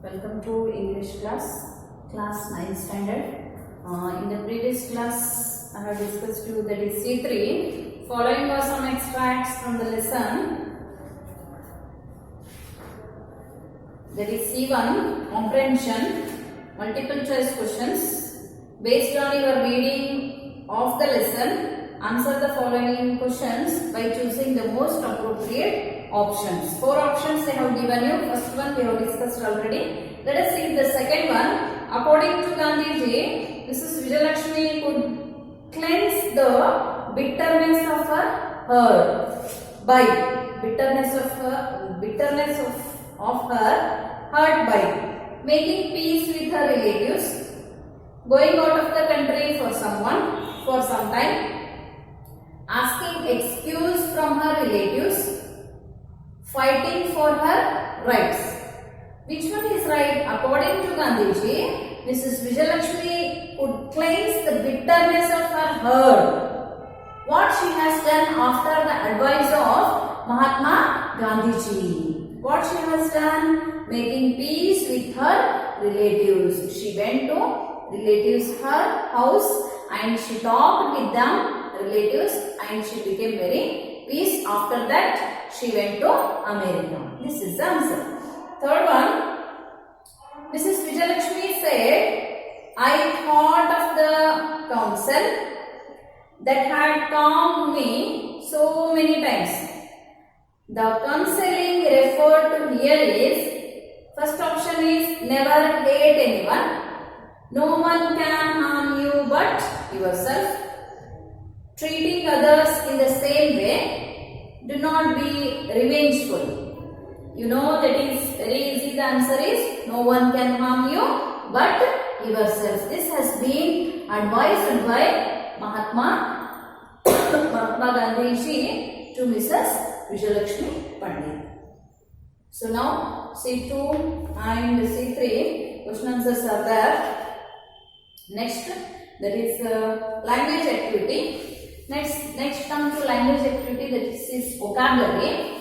Welcome to English class 9 standard. In the previous class, I have discussed you that is C3. Following are some extracts from the lesson. That is C1, comprehension, multiple choice questions. Based on your reading of the lesson, answer the following questions by choosing the most appropriate options. 4 options they have given you. First one we have discussed already. Let us see the second one. According to Gandhiji, Mrs. Vijayalakshmi could cleanse the bitterness of her heart by bitterness of her heart by making peace with her relatives, going out of the country for some time, asking excuse from her relatives, fighting for her rights. Which one is right? According to Gandhiji, Mrs. Vijayalakshmi could cleanse the bitterness of her heart. What she has done after the advice of Mahatma Gandhiji? What she has done? Making peace with her relatives. She went to relatives' her house and she talked with them, relatives, and she became very peace. After that, she went to America. This is the answer. Third one, Mrs. Vijayalakshmi said, I thought of the counsel that had calmed me so many times. The counseling referred to here is, first option is never hate anyone. No one can harm you but yourself. Treating others in the same way. Do not be revengeful. You know that is very easy. The answer is no one can harm you but yourself. This has been advised by Mahatma Gandhiji to Mrs. Vijayalakshmi Pandit. So now C2 and C3 question answers are there. Next, that is language activity. Next come to language activity, that is vocabulary.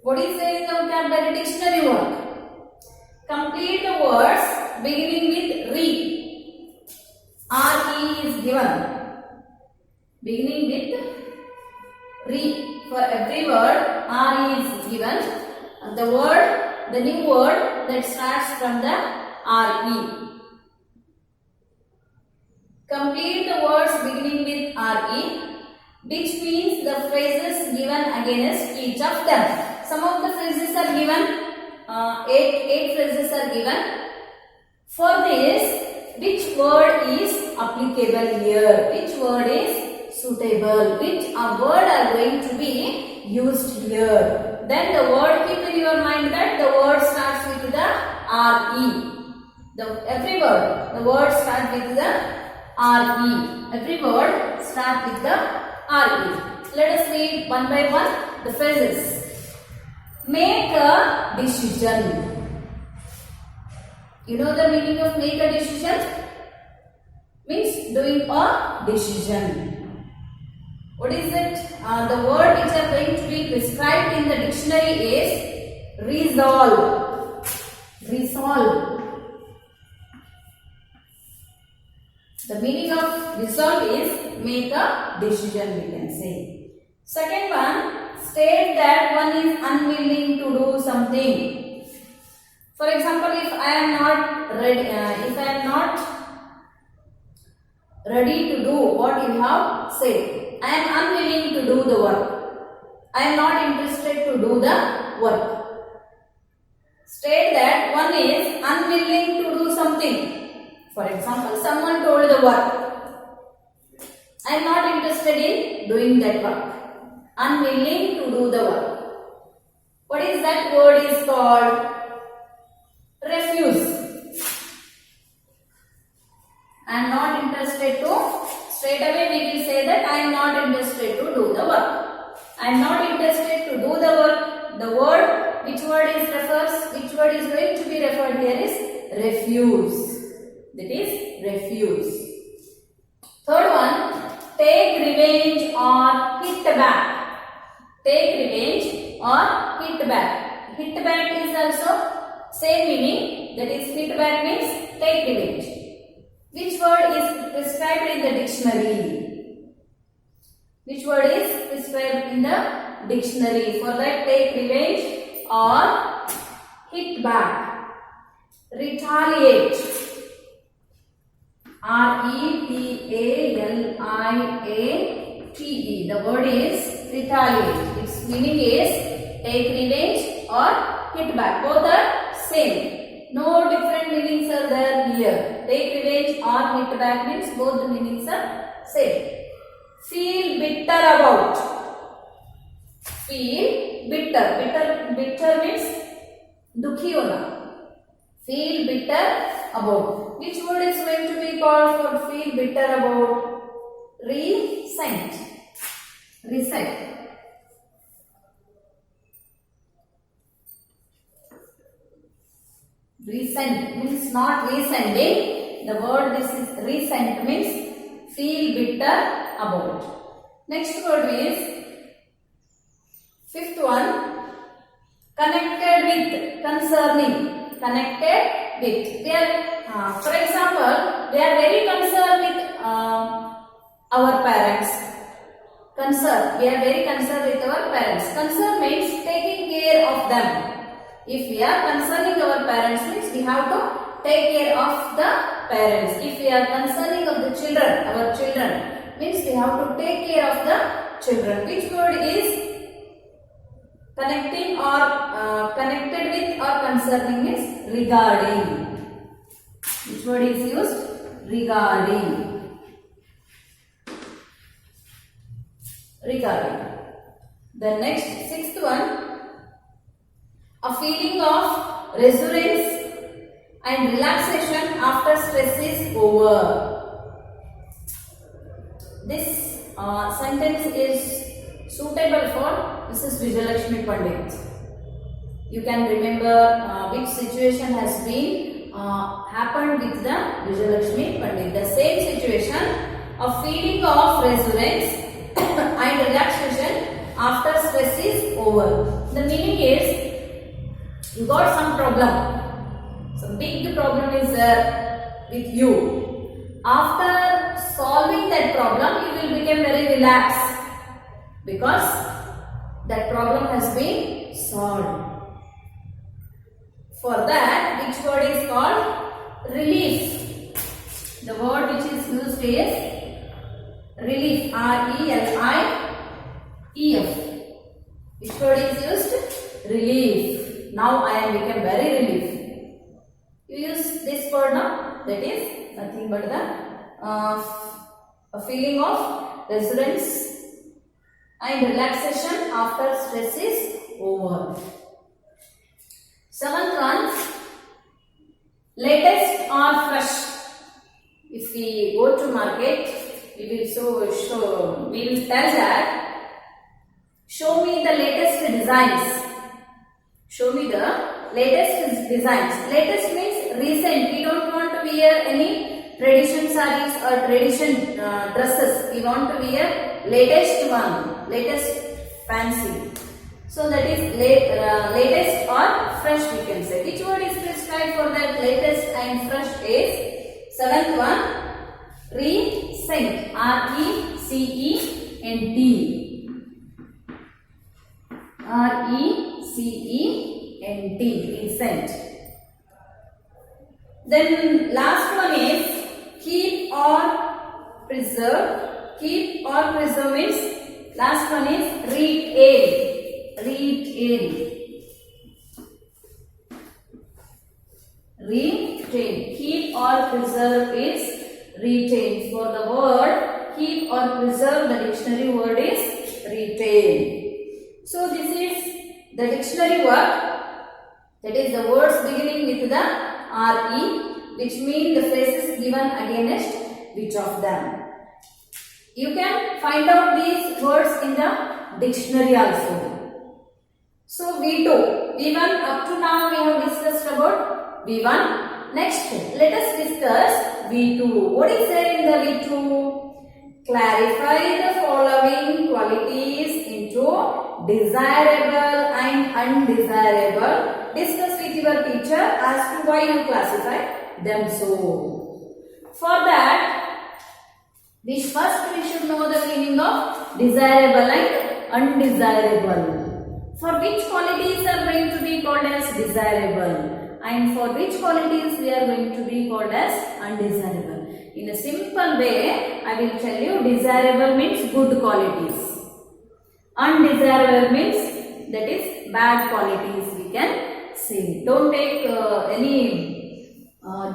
What is there in the vocabulary dictionary word? Complete the words beginning with re. R-E is given. Beginning with re. For every word, R is given. And the new word that starts from the R-E. Complete the words beginning with R-E, which means the phrases given against each of them. Some of the phrases are given, 8 phrases are given. For this, which word is applicable here? Which word is suitable? Which word are going to be used here? Then the word, keep in your mind that the word starts with the R-E. Every word, the word starts with the R-E. Every word starts with the R-E. Let us read one by one the phrases. Make a decision. You know the meaning of make a decision? Means doing a decision. What is it? The word which are going to be prescribed in the dictionary is resolve. Resolve. The meaning of resolve is make a decision, we can say. Second one, state that one is unwilling to do something. For example, if I am not ready to do what you have said, I am unwilling to do the work. I am not interested to do the work. State that one is unwilling to do something. For example, someone told the work. I am not interested in doing that work. Unwilling to do the work. What is that word is called? Refuse. I am not interested to, straight away we will say that I am not interested to do the work. I am not interested to do the work. The word, which word is going to be referred here is refuse. That is refuse. Third one, take revenge or hit back. Take revenge or hit back. Hit back is also same meaning, that is hit back means take revenge. Which word is prescribed in the dictionary? Which word is prescribed in the dictionary? For that, take revenge or hit back. Retaliate. R-E-T-A-L-I-A-T-E. The word is retaliate. Its meaning is take revenge or hit back. Both are same. No different meanings are there here. Take revenge or hit back means both the meanings are same. Feel bitter about. Feel bitter. Bitter means dukhi hona. Feel bitter about. Which word is going to be called for feel bitter about? Resent. Resent. Resent means not resenting. The word this is resent means feel bitter about. Next word is fifth one, connected with, concerning. Connected with. We are, for example, we are very concerned with our parents. Concern. We are very concerned with our parents. Concern means taking care of them. If we are concerning our parents means we have to take care of the parents. If we are concerning of the children, our children means we have to take care of the children. Which word is connecting or connected with or concerning means regarding. Which word is used? Regarding. Regarding. The next sixth one, a feeling of reassurance and relaxation after stress is over. This sentence is suitable for Mrs. Vijayalakshmi Pandit. You can remember which situation has been happened with the Vijayalakshmi Pandit. The same situation, a feeling of reassurance and relaxation after stress is over. The meaning is you got some problem. Some big problem is there with you. After solving that problem, you will become very relaxed because that problem has been solved. For that, which word is called? Relief. The word which is used is relief. R-E-L-I-E-F. Which word is used? Relief. Now I am become very relief. You use this word now. That is nothing but the a feeling of reassurance and relaxation after stress is over. Seventh one, latest or fresh. If we go to market, we will tell that show me the latest designs. Show me the latest designs. Latest means recent. We don't want to wear any tradition sarees or tradition dresses. We want to wear latest one, latest fancy. So that is latest or fresh we can say. Which word is prescribed for that latest and fresh is? Seventh one, recent. R-E-C-E-N-T. R-E-C-E-N-T. Recent. Then last one is keep or preserve. Keep or preserve means last one is retain. Retain. Retain. Keep or preserve is retain. For the word keep or preserve, the dictionary word is retain. So this is the dictionary word. That is the words beginning with the RE, which mean the phrases given against which of them. You can find out these words in the dictionary also. So V2, V1 up to now we have discussed about V1. Next, let us discuss V2. What is there in the V2? Clarify the following qualities into desirable and and undesirable. Discuss with your teacher as to why you classify them so. For that, first we should know the meaning of desirable and undesirable. For which qualities are going to be called as desirable, and for which qualities they are going to be called as undesirable. In a simple way, I will tell you, desirable means good qualities. Undesirable means that is bad qualities, we can say. Don't take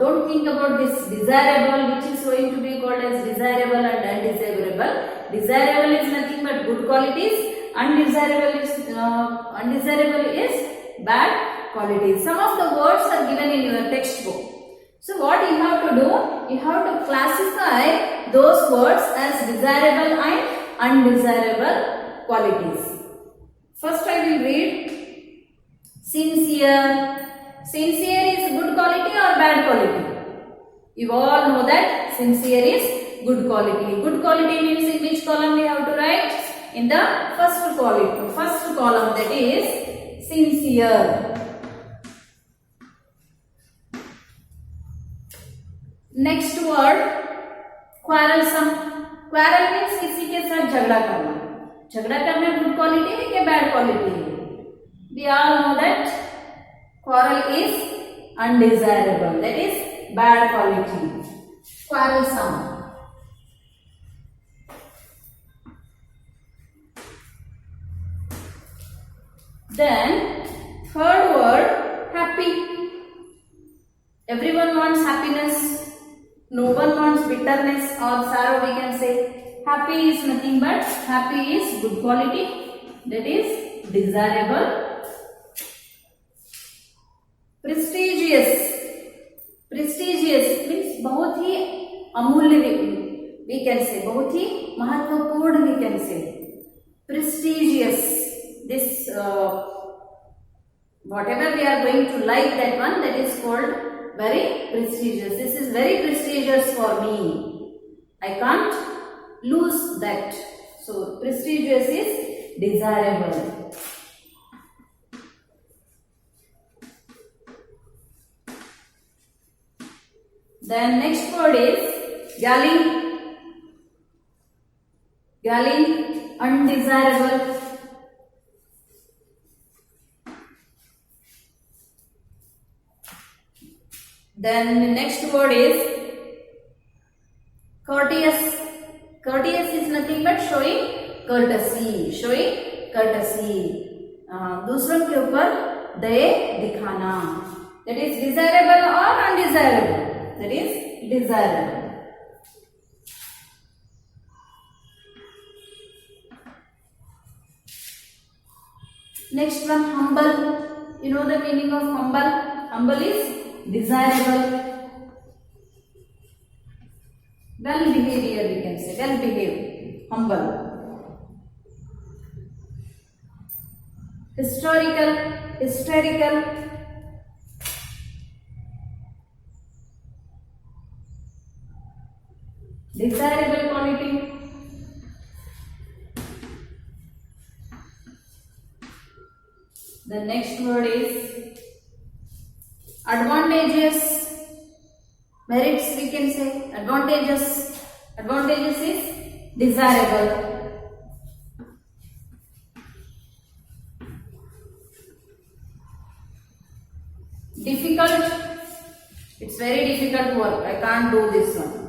don't think about this desirable which is going to be called as desirable and undesirable. Desirable is nothing but good qualities. Undesirable is bad qualities. Some of the words are given in your textbook. So what you have to do? You have to classify those words as desirable and undesirable qualities. First I will read sincere. Sincere is good quality or bad quality? You all know that sincere is good quality. Good quality means in which column we have to write? In the first column, that is sincere. Next word quarrelsome. Quarrel means किसी के साथ झगड़ा करना. झगड़ा करना good quality है क्या bad quality है? We all know that quarrel is undesirable. That is bad quality. Quarrelsome. Then third word happy. Everyone wants happiness. No one wants bitterness or sorrow, we can say. Happy is nothing but happy is good quality. That is desirable. Prestigious. Prestigious means बहुत ही अमूल्य, we can say. बहुत ही महत्वपूर्ण, we can say. Prestigious. This whatever we are going to like, that one, that is called very prestigious. This is very prestigious for me. I can't lose that. So prestigious is desirable. Then next word is galling. Galling, undesirable. Then the next word is courteous. Courteous is nothing but showing courtesy. Showing courtesy. दूसरों के ऊपर दया दिखाना. That is desirable or undesirable? That is desirable. Next one, humble. You know the meaning of humble? Humble is desirable. Well behavior, we can say. Well behaved. Humble. Historical. Hysterical. Desirable quality. The next word is advantageous. Merits, we can say. Advantageous. Advantageous is desirable. Difficult. It's very difficult work. I can't do this one.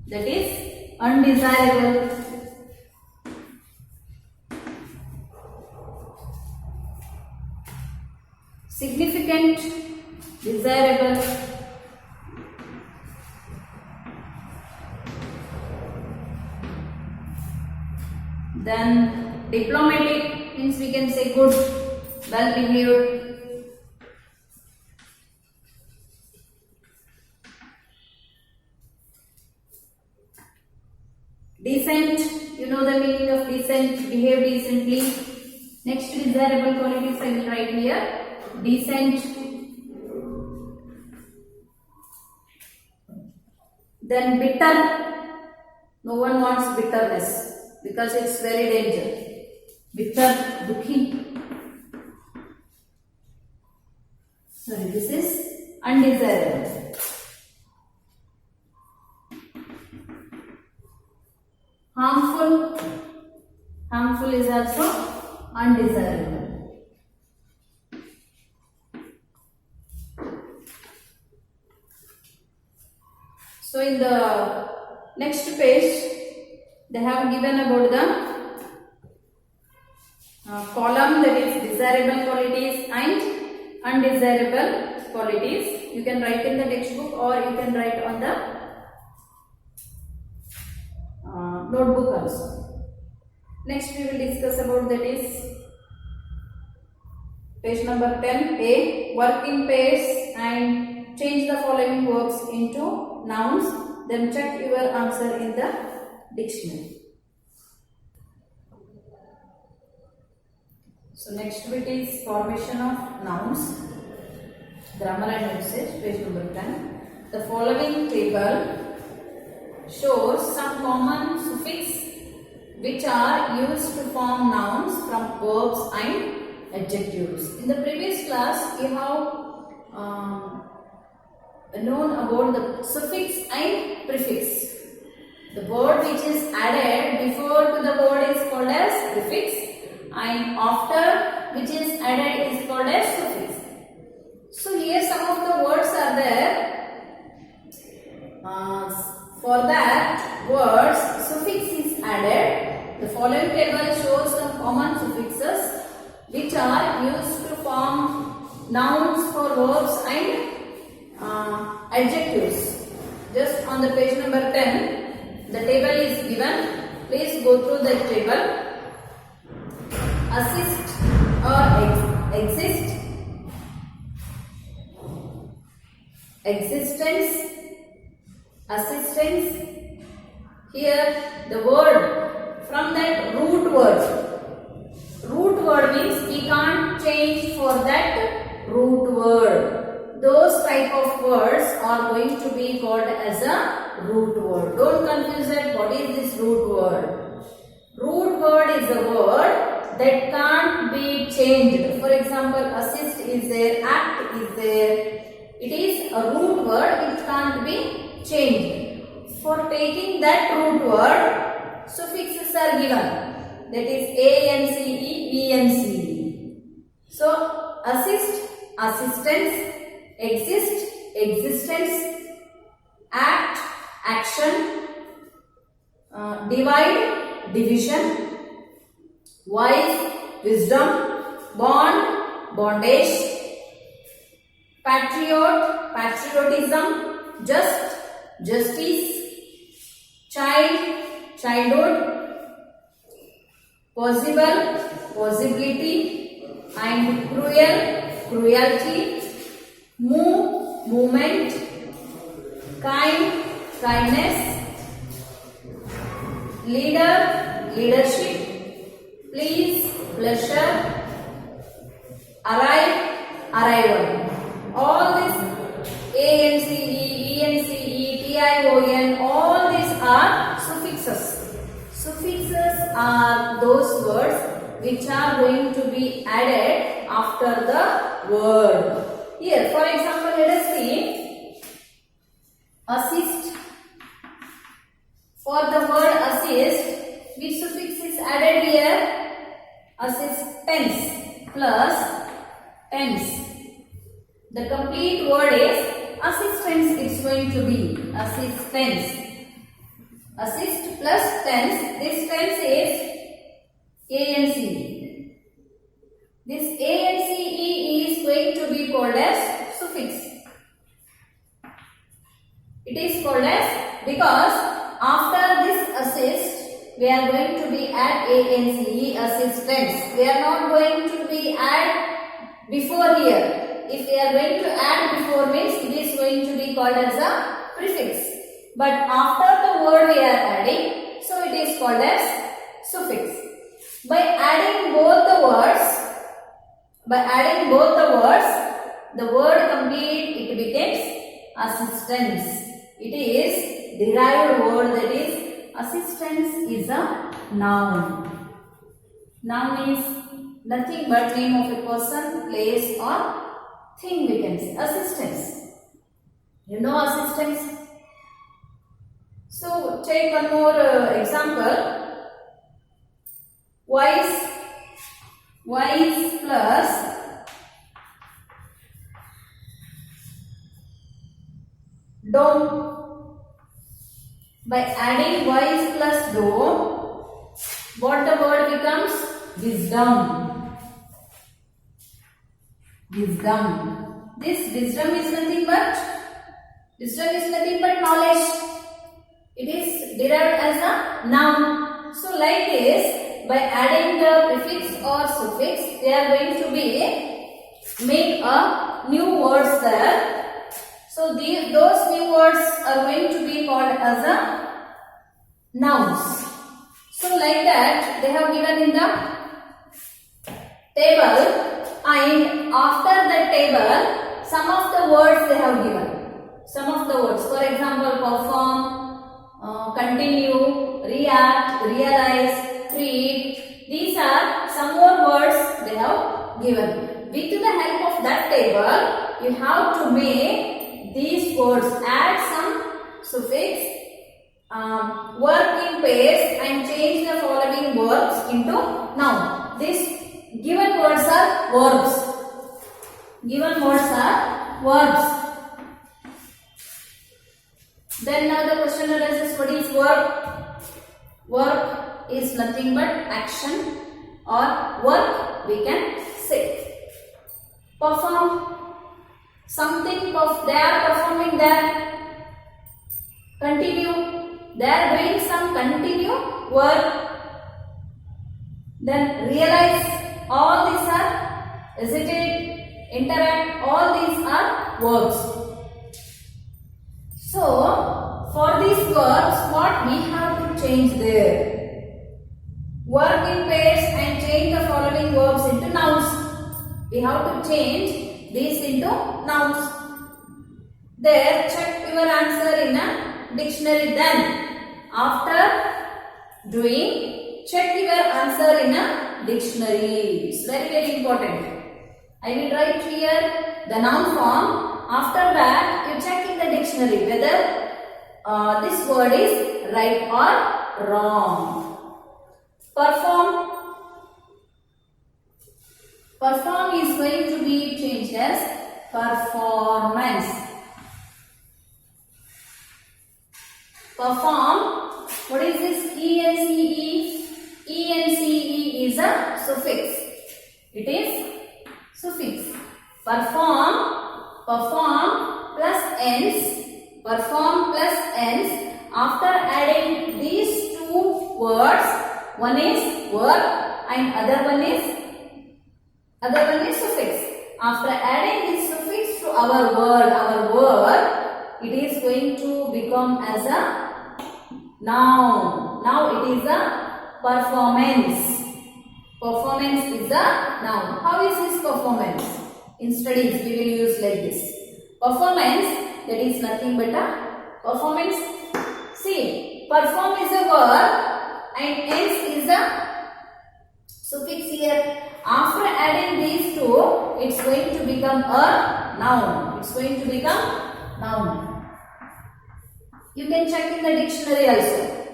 That is undesirable. Significant, desirable. Then diplomatic means we can say good, well behaved. Decent, you know the meaning of decent, behave decently. Next desirable qualities I will write here. Decent. Then bitter. No one wants bitterness because it's very dangerous. Bitter, dukhi. undesirable. Harmful, harmful is also undesirable. So in the next page, they have given about the column, that is desirable qualities and undesirable qualities. You can write in the textbook or you can write on the notebook also. Next we will discuss about, that is page number 10. A. Work in pairs and change the following verbs into nouns. Then check your answer in the dictionary. So next bit is formation of nouns, grammar and usage, page number 10. The following table shows some common suffix which are used to form nouns from verbs and adjectives. In the previous class, you have known about the suffix and prefix. The word which is added before to the word is called as prefix, and after which is added is called as suffix. So here some of the words are there. For that words suffix is added. The following table shows some common suffixes which are used to form nouns for verbs and adjectives. Just on the page number 10, the table is given. Please go through the table. Assist or exist, existence, assistance. Here the word from that root word. Root word means we can't change for that root word. Those type of words are going to be called as a root word. Don't confuse it. What is this root word? Root word is a word that can't be changed. For example, assist is there, act is there. It is a root word, it can't be changed. For taking that root word, suffixes are given. That is A-N-C-E, E-N-C-E. So, assist, assistance, exist, existence, act, action, divide, division, wise, wisdom, bond, bondage, patriot, patriotism, just, justice, child, childhood, possible, possibility, and cruel, cruelty, move, movement, kind, kindness, leader, leadership, please, pleasure, arrive, arrival. All this A-N-C-E, E-N-C-E, T-I-O-N, all these are suffixes. Suffixes are those words which are going to be added after the word. Here, for example, let us see assist. For the word assist, which suffix is added here? Assistance plus tense. The complete word is assistance. It's going to be assistance. Assist plus tense. This tense is A-N-C-E. This A-N-C-E is going to be called as suffix. It is called as, because after this assist, we are going to be add A-N-C-E, assistance. We are not going to be add before here. If we are going to add before means it is going to be called as a prefix. But after the word we are adding, so it is called as suffix. By adding both the words, the word complete, it becomes assistance. It is derived word, that is assistance is a noun. Noun is nothing but name of a person, place or thing, we can say. Assistance. You know assistants. So take one more example. Wise plus dome. By adding wise plus dome, what the word becomes? Wisdom. Wisdom. This wisdom is nothing but knowledge. It is derived as a noun. So like this, by adding the prefix or suffix, they are going to be make a new words there. So those new words are going to be called as a nouns. So like that, they have given in the table, and after the table, some of the words they have given. Some of the words, for example, perform, continue, react, realize, treat. These are some more words they have given. With the help of that table, you have to make these words, add some suffix, work in pairs and change the following verbs into noun. These given words are verbs. Given words are verbs. Then now the question arises, what is work? Work is nothing but action or work we can say. Perform. Something they are performing there. Continue. They are doing some continue work. Then realize. All these are hesitate, interact. All these are verbs. So for these verbs, what we have to change there? Work in pairs and change the following verbs into nouns. We have to change these into nouns. There, check your answer in a dictionary. Then, after doing, check your answer in a dictionary. It's very important. I will write here the noun form. After that, you check in the dictionary whether this word is right or wrong. Perform. Perform is going to be changed as performance. Perform. What is this? ENCE. ENCE is a suffix. It is suffix. Perform. Perform plus ends. Perform plus ends. After adding these two words, one is work and other one is suffix. After adding this suffix to our word, it is going to become as a noun. Now it is a performance. Performance is a noun. How is this performance? In studies we will use like this. Performance, that is nothing but a performance. See, perform is a verb and ends is a suffix here. After adding these two, it's going to become a noun. It's going to become noun. You can check in the dictionary also.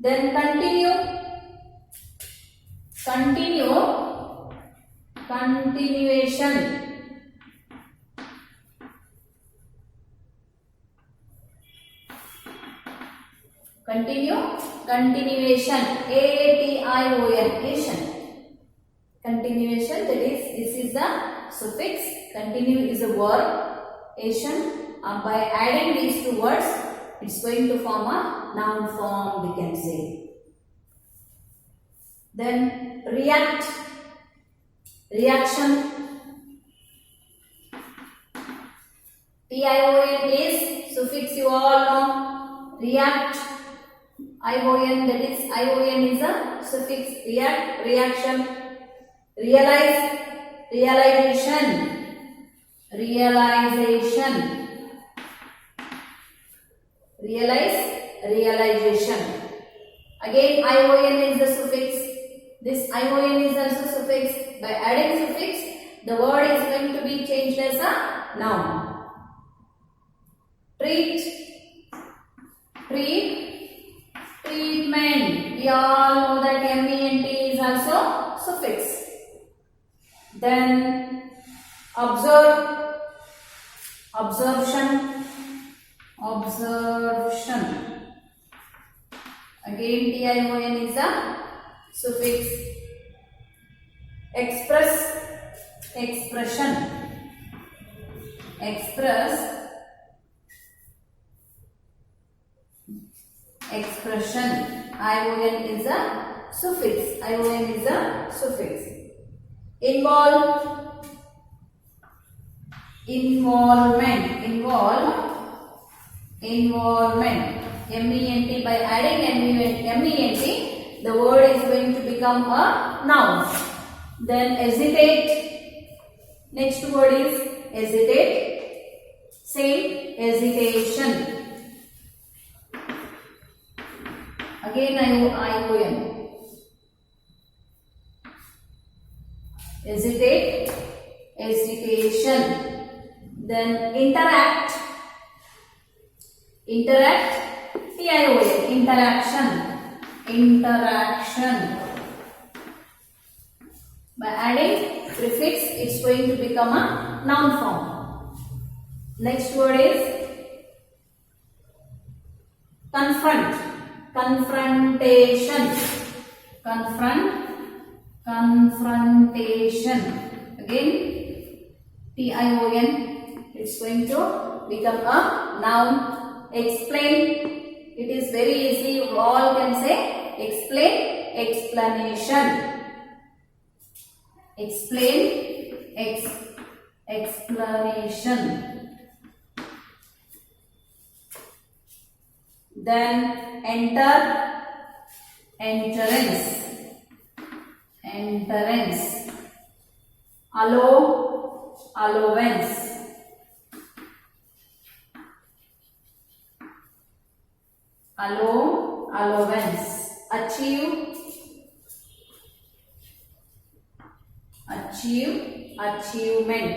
Then continue. Continue. Continuation. Continue. Continuation. A-T-I-O-N. Continuation, that is, this is a suffix. Continue is a verb. Ation. By adding these two words, it's going to form a noun form, we can say. Then react. Reaction. T-I-O-N is suffix, you all know. React. I-O-N, that is, I-O-N is a suffix. React, reaction. Realize, realization. Realization. Realize, realization. Again, I-O-N is the suffix. This I-O-N is also suffix. By adding suffix, the word is going to be changed as a noun. treat, treat, treatment. We all know that ment is also suffix. Then observe, absorption, absorption. Again tion is a suffix. Express, expression, express, expression. ion is a suffix. ion is a suffix. Involve, involvement, involve, involvement. ment, by adding ment, the word is going to become a noun. Then hesitate. Next word is hesitate. Same, hesitation. Again ion. Hesitate, hesitation. Then interact, interact, tion, interaction, interaction. By adding prefix, it's going to become a noun form. Next word is confront, confrontation, confront, confrontation. Again tion, it's going to become a noun. Explain, it is very easy, you all can say explain, explanation. Explain, explanation. Then enter, entrance, entrance. Allow, allowance. Allow, allowance. Achieve, achieve, achievement.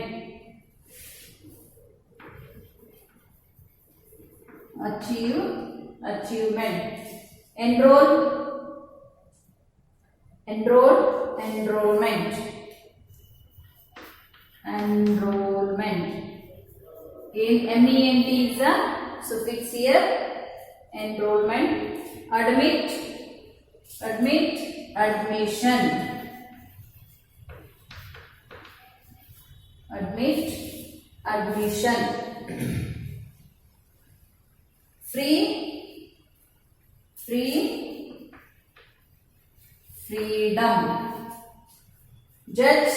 Achieve, achievement. Enroll, enroll, enrollment, enrollment. In ment is a suffix here. Enrollment. Admit, admit, admission. Admit, admission. Free, free, freedom. Judge,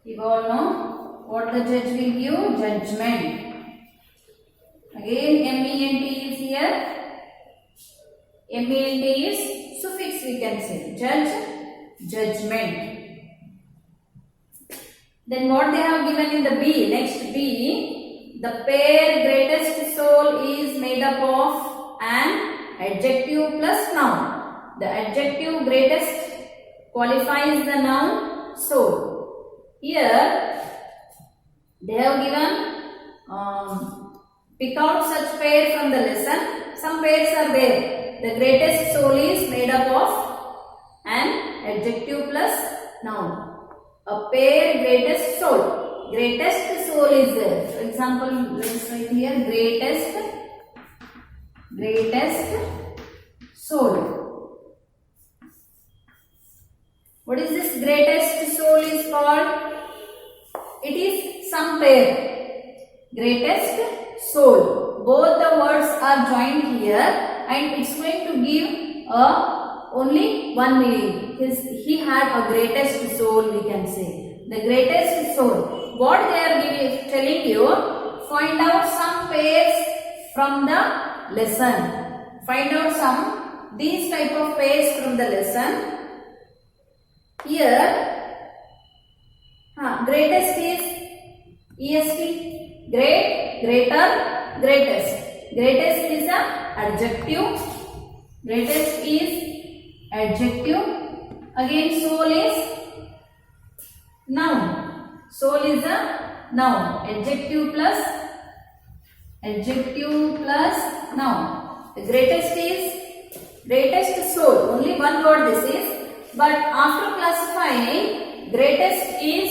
you all know what the judge will give? Judgment. Again ment is here. ment is suffix, we can say. Judge, judgment. Then what they have given in the B, next B, the pair greatest soul is made up of an adjective plus noun. The adjective greatest qualifies the noun soul. Here they have given pick out such pair from the lesson. Some pairs are there. The greatest soul is made up of an adjective plus noun. A pair greatest soul. Greatest soul is there. For example, let's write here greatest, greatest soul. What is this greatest soul is called? It is some pair. Greatest soul. Both the words are joined here and it's going to give only one meaning. He had a greatest soul, we can say. The greatest soul. What they are telling you, find out some pairs from the lesson. Find out some these type of pairs from the lesson. Here, greatest is est. Great, greater, greatest. Greatest is a adjective. Greatest is adjective. Again soul is noun. Soul is a noun. Adjective plus Adjective plus noun. The greatest soul. Only one word this is. But after classifying, greatest is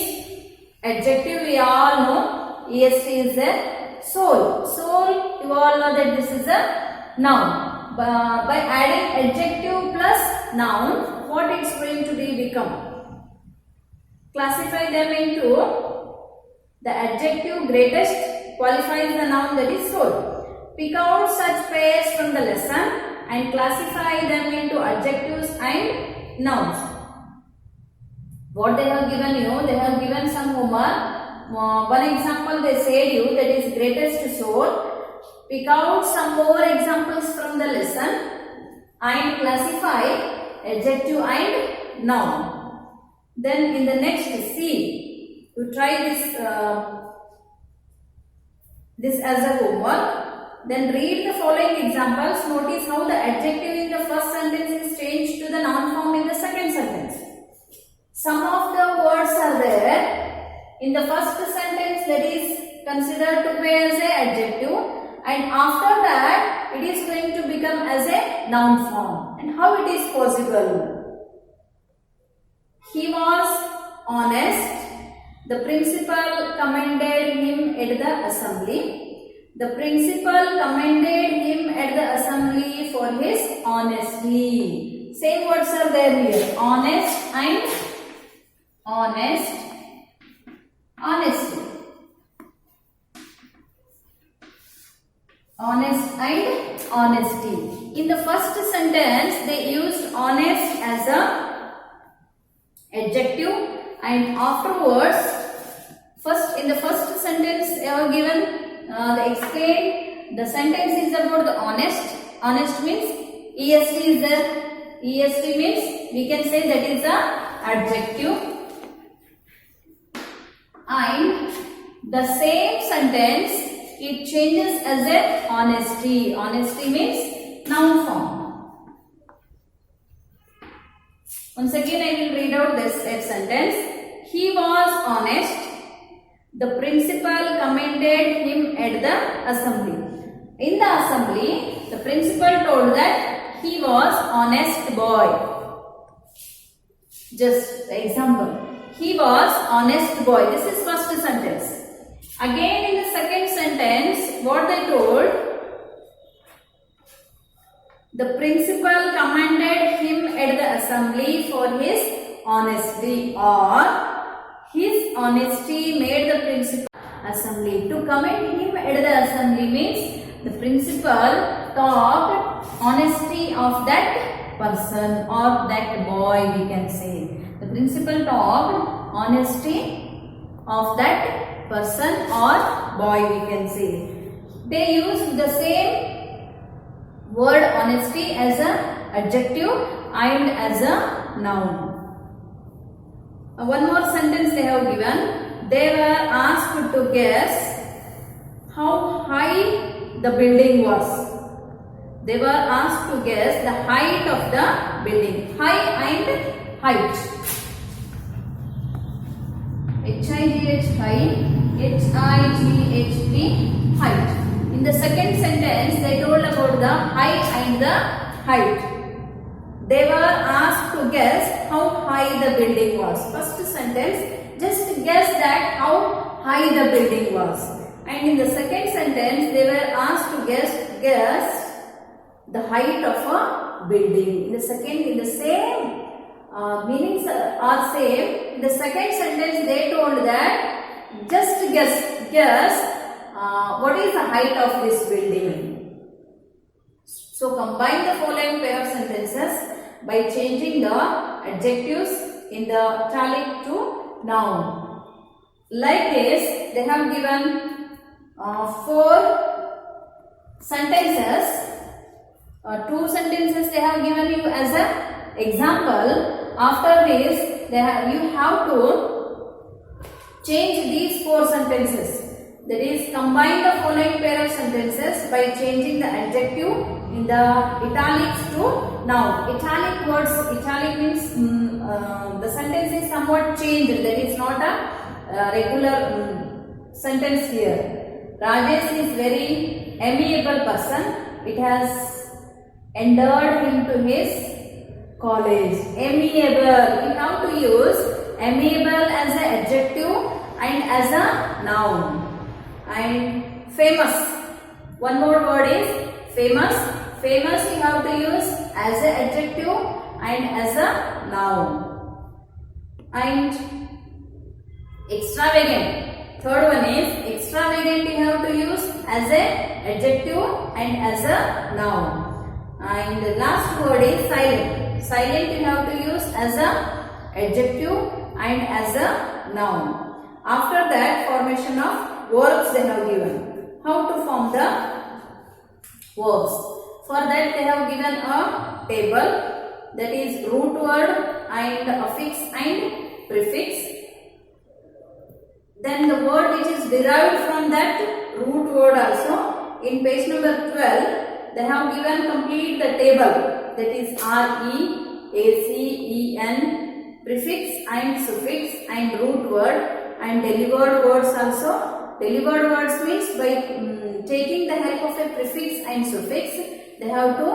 adjective. We all know. EST is a soul. Soul, you all know that this is a noun. By adding adjective plus noun, what it's going to become? Classify them into the adjective greatest qualifies the noun, that is soul. Pick out such pairs from the lesson and classify them into adjectives and nouns. What they have given you, they have given some homework. One example they said you, that is greatest soul. Pick out some more examples from the lesson and classify adjective and noun. Then in the next, see, you try this as a homework. Then read the following examples. Notice how the adjective in the first sentence is changed to the noun form in the second sentence. Some of the words are there in the first sentence, that is considered to be as an adjective, and after that it is going to become as a noun form. And how it is possible? He was honest. The principal commended him at the assembly. The principal commended him at the assembly for his honesty. Same words are there here. Honest and honest. Honesty. Honest and honesty. In the first sentence, they used honest as a adjective, and afterwards, in the first sentence they are given, they explain the sentence is about the honest. Honest means EST is there. EST means we can say that is a adjective. And the same sentence, it changes as a honesty. Honesty means noun form. Once again I will read out this sentence. He was honest. The principal commended him at the assembly. In the assembly, the principal told that he was honest boy. Just example. He was honest boy. This is first sentence. Again in the second sentence, what they told? The principal commended him at the assembly for his honesty, or his honesty made the principal assembly. To commend him at the assembly means the principal talked honesty of that person or that boy, we can say. The principal talked honesty of that person or boy, we can say. They used the same word honesty as an adjective and as a noun. One more sentence they have given. They were asked to guess how high the building was. They were asked to guess the height of the building. High and height. H-I-G-H, high. H-I-G-H-T, height. In the second sentence, they told about the height and the height. They were asked to guess how high the building was. First sentence, just guess that how high the building was. And in the second sentence, they were asked to guess the height of a building. In the same meanings are same. In the second sentence, they told that just guess what is the height of this building. So combine the following pair of sentences by changing the adjectives in the italic to noun. Like this, they have given 4 sentences. 2 sentences they have given you as an example. After this, you have to change these 4 sentences. That is, combine the following pair of sentences by changing the adjective in the italics to noun. Italic words, italic means the sentence is somewhat changed. That is not a regular sentence here. Rajesh is very amiable person. It has endeared him to his college. Amiable. We have to use amiable as an adjective and as a noun. And famous. One more word is famous. Famous we have to use as an adjective and as a noun. And extravagant. Third one is extravagant we have to use as a adjective and as a noun. And the last word is silent. Silent we have to use as a adjective and as a noun. After that, formation of verbs they have given. How to form the verbs? For that they have given a table, that is root word and affix and prefix. Then the word which is derived from that root word also. In page number 12, they have given complete the table, that is REACEN, prefix and suffix and root word and delivered words also. Delivered words means by taking the help of a prefix and suffix, they have to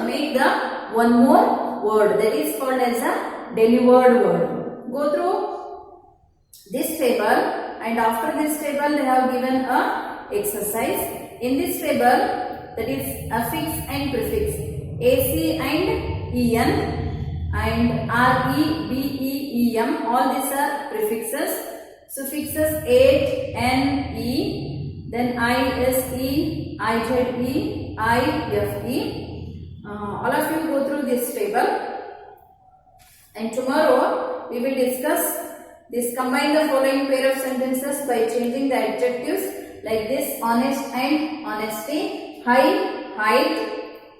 make the one more word, that is called as a delivered word. Go through this table, and after this table they have given a exercise. In this table, that is affix and prefix, AC and EN and REBEEM, all these are prefixes. Suffixes ATE, NE, then ISE, IZE, IFE. All of you go through this table, and tomorrow we will discuss this. Combine the following pair of sentences by changing the adjectives like this: honest and honesty, high, height,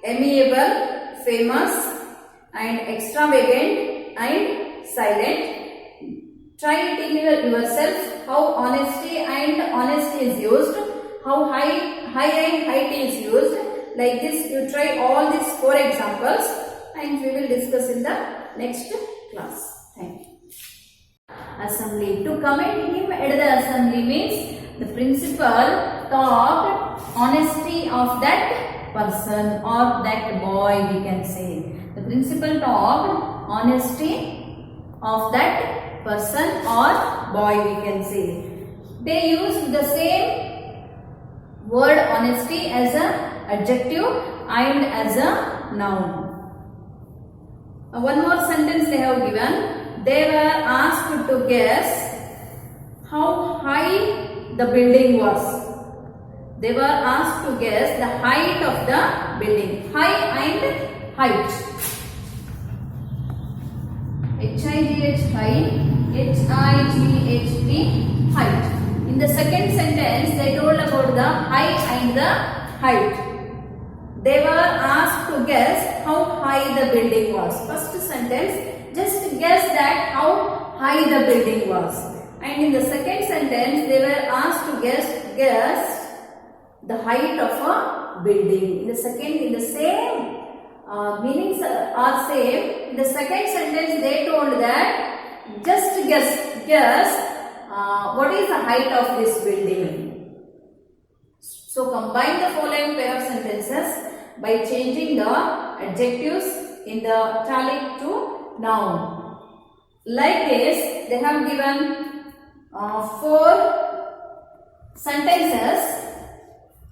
amiable, famous, and extravagant and silent. Try it in yourself how honesty and honesty is used, how high and height is used. Like this, you try all these 4 examples, and we will discuss in the next class. Thank you. Assembly. To comment him at the assembly means the principal talked honesty of that person or that boy, we can say. The principal talked honesty of that person or boy, we can say. They used the same word honesty as a adjective and as a noun. One more sentence they have given. They were asked to guess how high the building was. They were asked to guess the height of the building. High and height. H-I-G-H, high. H-I-G-H-T, height. In the second sentence, they told about the height and the height. They were asked to guess how high the building was. First sentence, just guess that how high the building was. And in the second sentence, they were asked to guess the height of a building. In the same meanings are same. In the second sentence, they told that just guess what is the height of this building. So combine the following pair of sentences by changing the adjectives in the italic to noun. Like this, they have given 4 sentences.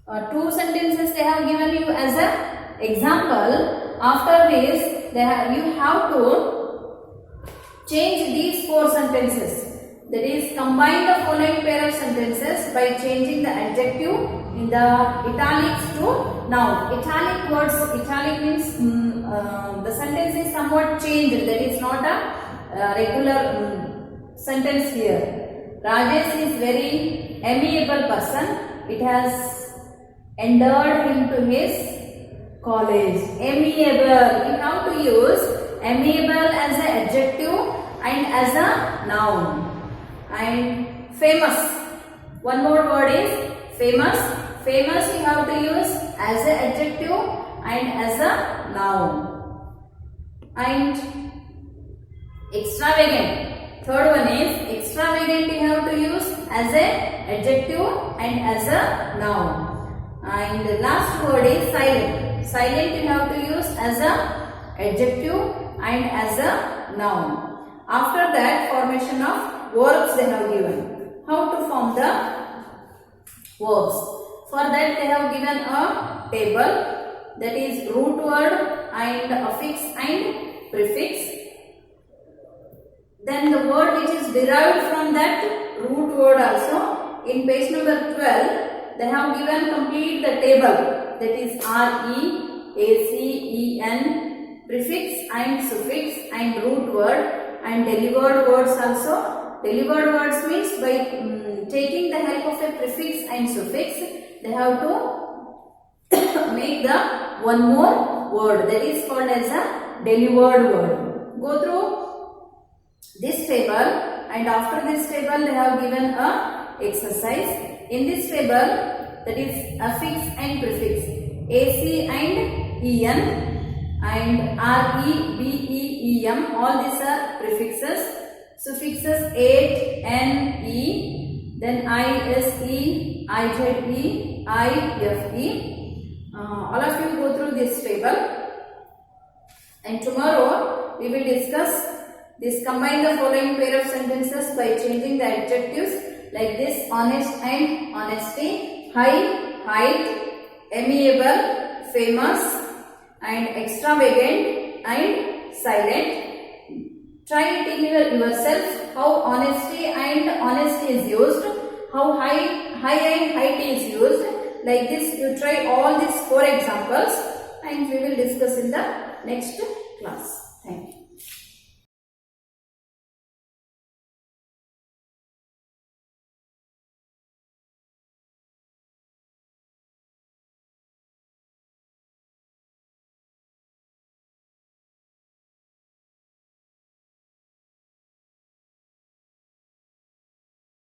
2 sentences they have given you as an example. After this, you have to change these 4 sentences. That is, combine the following pair of sentences by changing the adjective in the italics to noun. Italic words, italic means the sentence is somewhat changed. That is not a regular sentence here. Rajesh is very amiable person. It has endeared him to his college. Amiable. You have to use amiable as an adjective and as a noun. And famous. One more word is famous. Famous you have to use as an adjective and as a noun. And extravagant. Third one is extravagant you have to use as a adjective and as a noun. And the last word is silent. Silent you have to use as a adjective and as a noun. After that, formation of verbs they have given. How to form the verbs? For that they have given a table, that is root word and affix and prefix. Then the word which is derived from that root word also. In page number 12, they have given complete the table, that is REACEN, prefix and suffix and root word and delivered words also. Delivered words means by taking the help of a prefix and suffix, they have to make the one more word, that is called as a delivered word. Go through this table, and after this table they have given a exercise. In this table, that is affix and prefix, AC and EN and REBEEM, all these are prefixes. Suffixes ATE, NE, then ISE, IZE, IFE. All of you go through this table, and tomorrow we will discuss this. Combine the following pair of sentences by changing the adjectives like this: honest and honesty, high, height, amiable, famous, and extravagant and silent. Try it in yourself how honesty and honesty is used, how high and height is used. Like this, you try all these 4 examples, and we will discuss in the next class. Thank you.